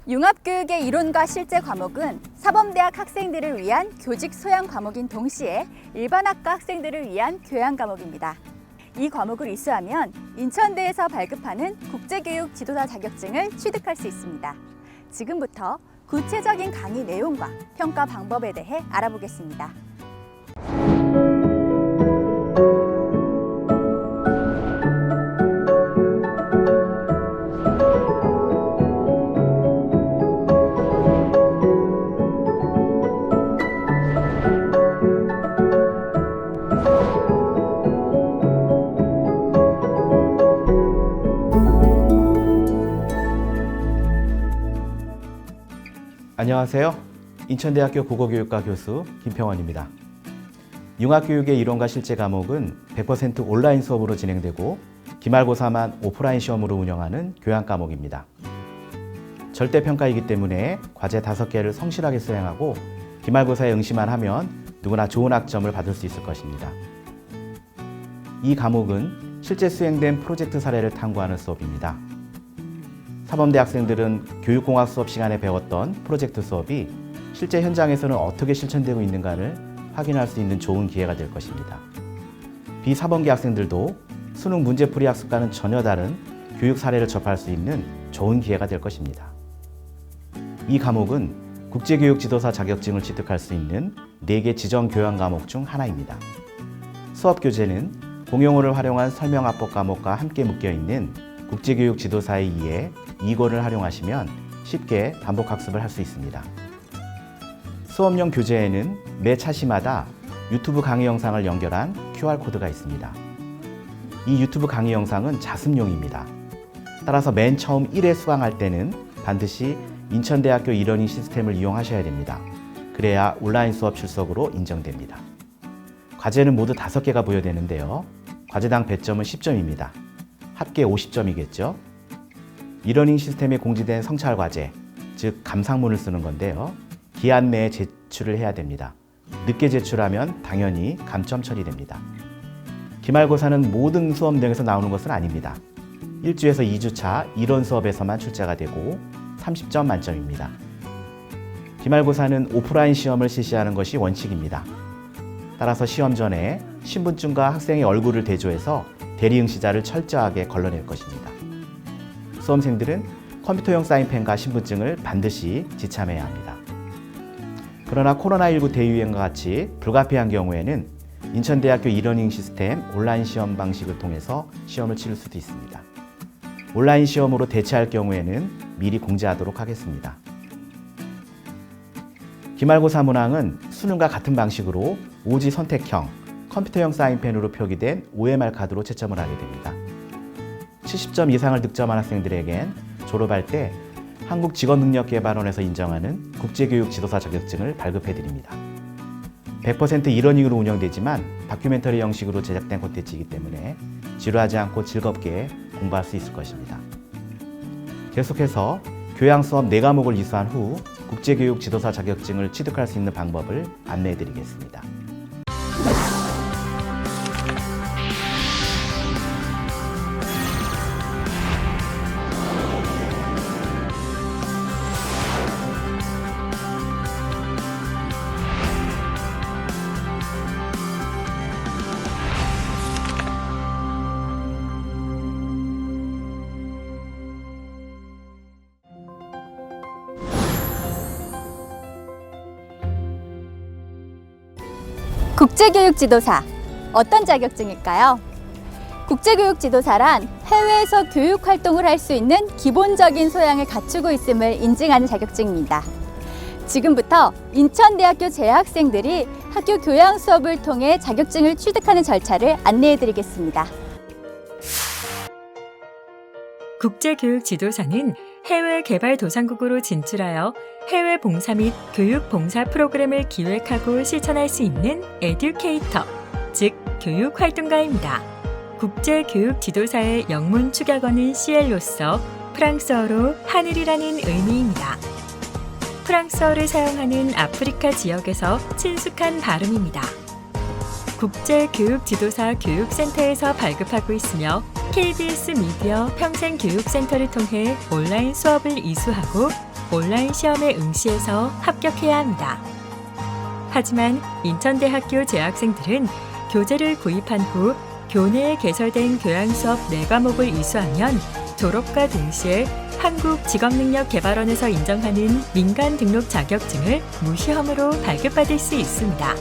융합교육의 이론과 실제 과목은 사범대학 학생들을 위한 교직 소양 과목인 동시에 일반학과 학생들을 위한 교양 과목입니다. 이 과목을 이수하면 인천대에서 발급하는 국제교육 지도사 자격증을 취득할 수 있습니다. 지금부터 구체적인 강의 내용과 평가 방법에 대해 알아보겠습니다. 안녕하세요. 인천대학교 국어교육과 교수 김평원입니다. 융합교육의 이론과 실제 과목은 100% 온라인 수업으로 진행되고 기말고사만 오프라인 시험으로 운영하는 교양 과목입니다. 절대평가이기 때문에 과제 5개를 성실하게 수행하고 기말고사에 응시만 하면 누구나 좋은 학점을 받을 수 있을 것입니다. 이 과목은 실제 수행된 프로젝트 사례를 탐구하는 수업입니다. 사범대 학생들은 교육공학 수업 시간에 배웠던 프로젝트 수업이 실제 현장에서는 어떻게 실천되고 있는가를 확인할 수 있는 좋은 기회가 될 것입니다. 비사범계 학생들도 수능 문제풀이 학습과는 전혀 다른 교육 사례를 접할 수 있는 좋은 기회가 될 것입니다. 이 과목은 국제교육 지도사 자격증을 취득할 수 있는 4개 지정 교양 과목 중 하나입니다. 수업 교재는 공용어를 활용한 설명합법 과목과 함께 묶여있는 국제교육 지도사에 의해 2권을 활용하시면 쉽게 반복학습을 할 수 있습니다. 수업용 교재에는 매 차시마다 유튜브 강의 영상을 연결한 QR코드가 있습니다. 이 유튜브 강의 영상은 자습용입니다. 따라서 맨 처음 1회 수강할 때는 반드시 인천대학교 이러닝 시스템을 이용하셔야 됩니다. 그래야 온라인 수업 출석으로 인정됩니다. 과제는 모두 5개가 부여되는데요. 과제당 배점은 10점입니다. 합계 50점이겠죠. 이러닝 시스템에 공지된 성찰 과제, 즉 감상문을 쓰는 건데요. 기한 내에 제출을 해야 됩니다. 늦게 제출하면 당연히 감점 처리됩니다. 기말고사는 모든 수업 내용에서 나오는 것은 아닙니다. 1주에서 2주차 이론 수업에서만 출제가 되고 30점 만점입니다. 기말고사는 오프라인 시험을 실시하는 것이 원칙입니다. 따라서 시험 전에 신분증과 학생의 얼굴을 대조해서 대리응시자를 철저하게 걸러낼 것입니다. 수험생들은 컴퓨터용 사인펜과 신분증을 반드시 지참해야 합니다. 그러나 코로나19 대유행과 같이 불가피한 경우에는 인천대학교 이러닝 시스템 온라인 시험 방식을 통해서 시험을 치를 수도 있습니다. 온라인 시험으로 대체할 경우에는 미리 공지하도록 하겠습니다. 기말고사 문항은 수능과 같은 방식으로 오지 선택형, 컴퓨터용 사인펜으로 표기된 OMR 카드로 채점을 하게 됩니다. 70점 이상을 득점한 학생들에겐 졸업할 때 한국직업능력개발원에서 인정하는 국제교육 지도사 자격증을 발급해드립니다. 100% 이러닝으로 운영되지만 다큐멘터리 형식으로 제작된 콘텐츠이기 때문에 지루하지 않고 즐겁게 공부할 수 있을 것입니다. 계속해서 교양 수업 4과목을 이수한 후 국제교육 지도사 자격증을 취득할 수 있는 방법을 안내해드리겠습니다. 국제교육 지도사, 어떤 자격증일까요? 국제교육 지도사란 해외에서 교육 활동을 할 수 있는 기본적인 소양을 갖추고 있음을 인증하는 자격증입니다. 지금부터 인천대학교 재학생들이 학교 교양 수업을 통해 자격증을 취득하는 절차를 안내해 드리겠습니다. 국제교육 지도사는 해외 개발도상국으로 진출하여 해외 봉사 및 교육 봉사 프로그램을 기획하고 실천할 수 있는 에듀케이터, 즉 교육 활동가입니다. 국제교육 지도사의 영문 축약어는 CL로서 프랑스어로 하늘이라는 의미입니다. 프랑스어를 사용하는 아프리카 지역에서 친숙한 발음입니다. 국제교육지도사 교육센터에서 발급하고 있으며 KBS 미디어 평생교육센터를 통해 온라인 수업을 이수하고 온라인 시험에 응시해서 합격해야 합니다. 하지만 인천대학교 재학생들은 교재를 구입한 후 교내에 개설된 교양 수업 4과목을 이수하면 졸업과 동시에 한국직업능력개발원에서 인정하는 민간 등록 자격증을 무시험으로 발급받을 수 있습니다.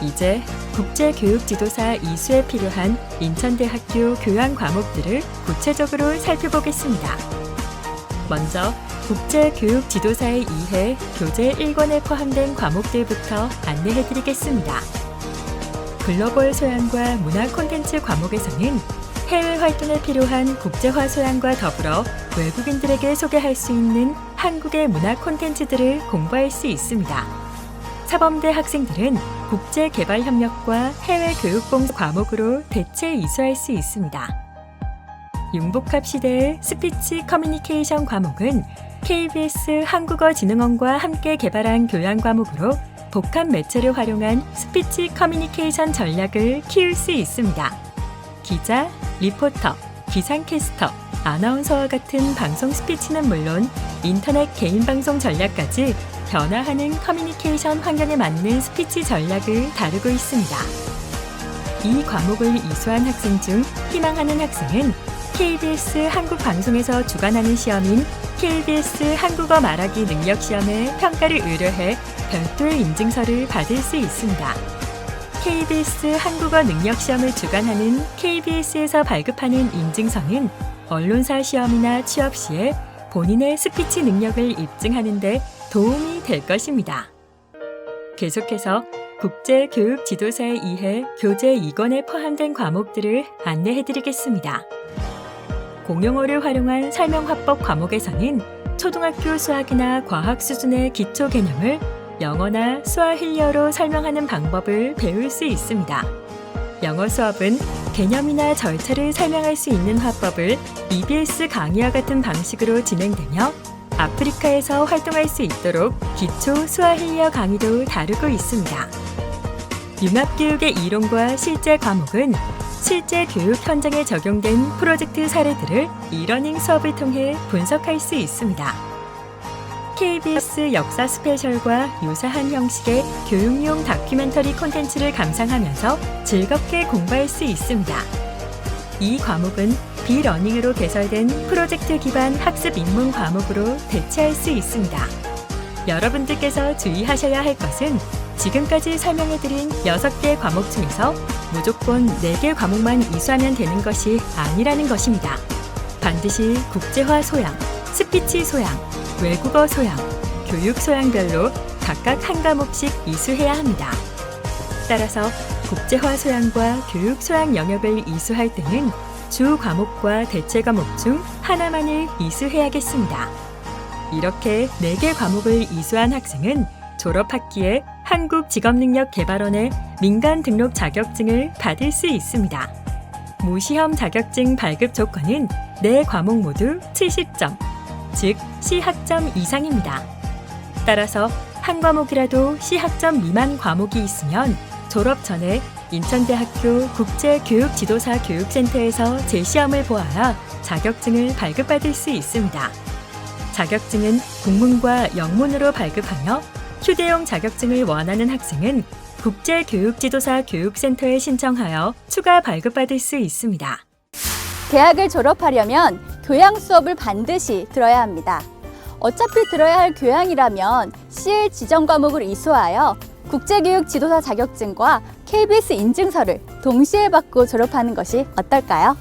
이제 국제교육지도사 이수에 필요한 인천대학교 교양 과목들을 구체적으로 살펴보겠습니다. 먼저 국제교육지도사의 이해 교재 1권에 포함된 과목들부터 안내해드리겠습니다. 글로벌 소양과 문화 콘텐츠 과목에서는 해외 활동에 필요한 국제화 소양과 더불어 외국인들에게 소개할 수 있는 한국의 문화 콘텐츠들을 공부할 수 있습니다. 사범대 학생들은 국제개발협력과 해외 교육봉사 과목으로 대체 이수할 수 있습니다. 융복합 시대의 스피치 커뮤니케이션 과목은 KBS 한국어진흥원과 함께 개발한 교양 과목으로 복합 매체를 활용한 스피치 커뮤니케이션 전략을 키울 수 있습니다. 기자, 리포터, 기상캐스터, 아나운서와 같은 방송 스피치는 물론 인터넷 개인 방송 전략까지 변화하는 커뮤니케이션 환경에 맞는 스피치 전략을 다루고 있습니다. 이 과목을 이수한 학생 중 희망하는 학생은 KBS 한국방송에서 주관하는 시험인 KBS 한국어 말하기 능력 시험에 평가를 의뢰해 별도의 인증서를 받을 수 있습니다. KBS 한국어 능력 시험을 주관하는 KBS에서 발급하는 인증서는 언론사 시험이나 취업 시에 본인의 스피치 능력을 입증하는 데 도움이 될 것입니다. 계속해서 국제교육지도사에 의해 교재 2권에 포함된 과목들을 안내해드리겠습니다. 공용어를 활용한 설명화법 과목에서는 초등학교 수학이나 과학 수준의 기초 개념을 영어나 스와힐리어로 설명하는 방법을 배울 수 있습니다. 영어 수업은 개념이나 절차를 설명할 수 있는 화법을 EBS 강의와 같은 방식으로 진행되며 아프리카에서 활동할 수 있도록 기초 스와힐리어 강의도 다루고 있습니다. 융합교육의 이론과 실제 과목은 실제 교육 현장에 적용된 프로젝트 사례들을 이러닝 수업을 통해 분석할 수 있습니다. KBS 역사 스페셜과 유사한 형식의 교육용 다큐멘터리 콘텐츠를 감상하면서 즐겁게 공부할 수 있습니다. 이 과목은 비러닝으로 개설된 프로젝트 기반 학습 입문 과목으로 대체할 수 있습니다. 여러분들께서 주의하셔야 할 것은 지금까지 설명해드린 6개 과목 중에서 무조건 4개 과목만 이수하면 되는 것이 아니라는 것입니다. 반드시 국제화 소양, 스피치 소양, 외국어 소양, 교육 소양별로 각각 한 과목씩 이수해야 합니다. 따라서 국제화 소양과 교육 소양 영역을 이수할 때는 주 과목과 대체 과목 중 하나만을 이수해야겠습니다. 이렇게 4개 과목을 이수한 학생은 졸업 학기에 한국직업능력개발원의 민간 등록 자격증을 받을 수 있습니다. 무시험 자격증 발급 조건은 4과목 모두 70점, 즉 C학점 이상입니다. 따라서 한 과목이라도 C학점 미만 과목이 있으면 졸업 전에 인천대학교 국제교육지도사 교육센터에서 재시험을 보아야 자격증을 발급받을 수 있습니다. 자격증은 국문과 영문으로 발급하며 휴대용 자격증을 원하는 학생은 국제교육지도사 교육센터에 신청하여 추가 발급받을 수 있습니다. 대학을 졸업하려면 교양 수업을 반드시 들어야 합니다. 어차피 들어야 할 교양이라면 CL 지정 과목을 이수하여 국제교육 지도사 자격증과 KBS 인증서를 동시에 받고 졸업하는 것이 어떨까요?